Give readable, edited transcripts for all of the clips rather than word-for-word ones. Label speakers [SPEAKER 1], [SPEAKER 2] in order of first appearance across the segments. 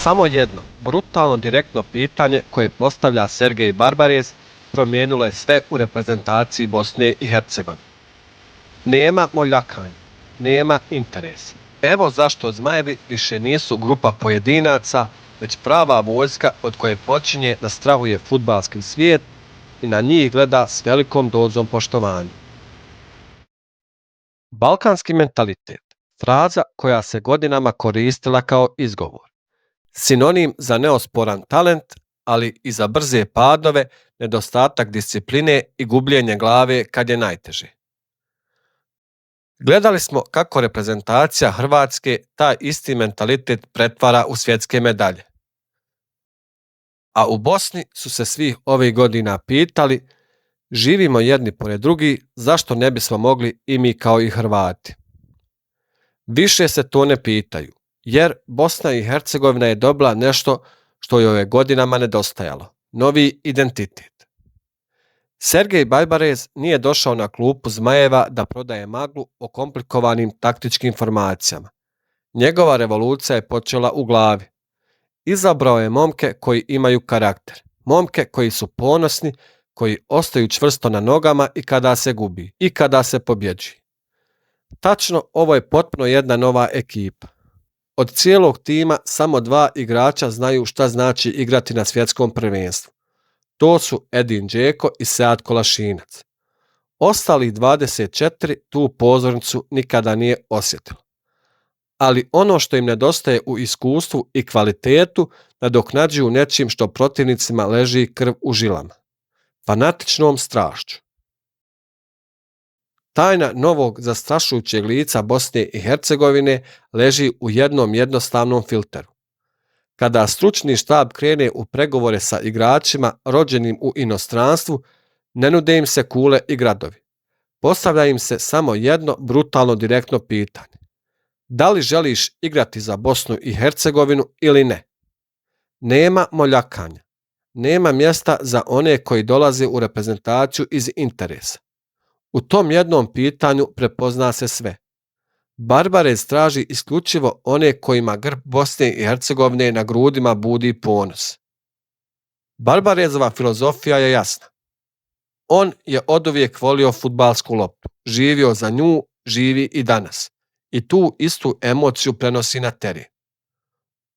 [SPEAKER 1] Samo jedno, brutalno direktno pitanje koje postavlja Sergej Barbarez promijenilo je sve u reprezentaciji Bosne i Hercegovine. Nema moljakanja, nema interesa. Evo zašto Zmajevi više nisu grupa pojedinaca, već prava vojska od koje počinje da strahuje fudbalski svijet i na njih gleda s velikom dozom poštovanja. Balkanski mentalitet, fraza koja se godinama koristila kao izgovor. Sinonim za neosporan talent, ali i za brze padove, nedostatak discipline i gubljenje glave kad je najteže. Gledali smo kako reprezentacija Hrvatske taj isti mentalitet pretvara u svjetske medalje. A u Bosni su se svih ovih godina pitali, živimo jedni pored drugi, zašto ne bismo mogli i mi kao i Hrvati? Više se to ne pitaju, jer Bosna i Hercegovina je dobila nešto što joj je godinama nedostajalo, novi identitet. Sergej Barbarez nije došao na klupu Zmajeva da prodaje maglu o komplikovanim taktičkim formacijama. Njegova revolucija je počela u glavi. Izabrao je momke koji imaju karakter, momke koji su ponosni, koji ostaju čvrsto na nogama i kada se gubi, i kada se pobjeđuje. Tačno, ovo je potpuno jedna nova ekipa. Od cijelog tima samo 2 igrača znaju šta znači igrati na svjetskom prvenstvu. To su Edin Džeko i Sead Kolašinac. Ostalih 24 tu pozornicu nikada nije osjetilo. Ali ono što im nedostaje u iskustvu i kvalitetu nadoknađuju nečim što protivnicima leži krv u žilama. Fanatičnom strašću. Tajna novog zastrašujućeg lica Bosne i Hercegovine leži u jednom jednostavnom filteru. Kada stručni štab krene u pregovore sa igračima rođenim u inostranstvu, ne nude im se kule i gradovi. Postavlja im se samo jedno brutalno direktno pitanje. Da li želiš igrati za Bosnu i Hercegovinu ili ne? Nema moljakanja. Nema mjesta za one koji dolaze u reprezentaciju iz interesa. U tom jednom pitanju prepozna se sve. Barbarez traži isključivo one kojima grb Bosne i Hercegovine na grudima budi ponos. Barbarezova filozofija je jasna. On je oduvijek volio fudbalsku loptu, živio za nju, živi i danas. I tu istu emociju prenosi na teren.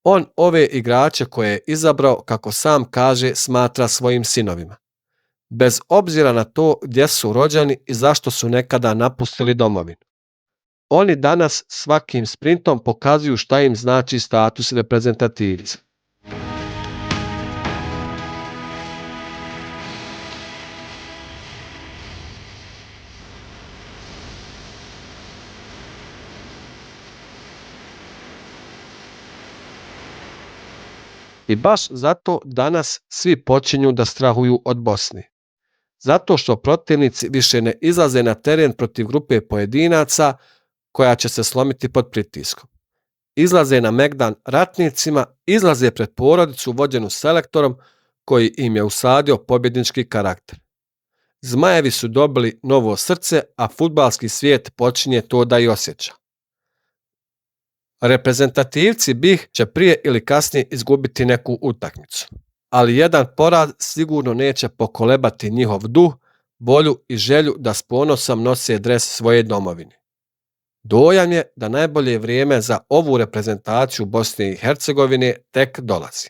[SPEAKER 1] On ove igrače koje je izabrao, kako sam kaže, smatra svojim sinovima. Bez obzira na to gdje su rođeni i zašto su nekada napustili domovinu. Oni danas svakim sprintom pokazuju šta im znači status reprezentativca. I baš zato danas svi počinju da strahuju od Bosne. Zato što protivnici više ne izlaze na teren protiv grupe pojedinaca koja će se slomiti pod pritiskom. Izlaze na megdan ratnicima, izlaze pred porodicu vođenu selektorom koji im je usadio pobjednički karakter. Zmajevi su dobili novo srce, a fudbalski svijet počinje to da i osjeća. Reprezentativci BiH će prije ili kasnije izgubiti neku utakmicu, ali jedan poraz sigurno neće pokolebati njihov duh, volju i želju da s ponosom nose dres svoje domovine. Dojam je da najbolje vrijeme za ovu reprezentaciju Bosne i Hercegovine tek dolazi.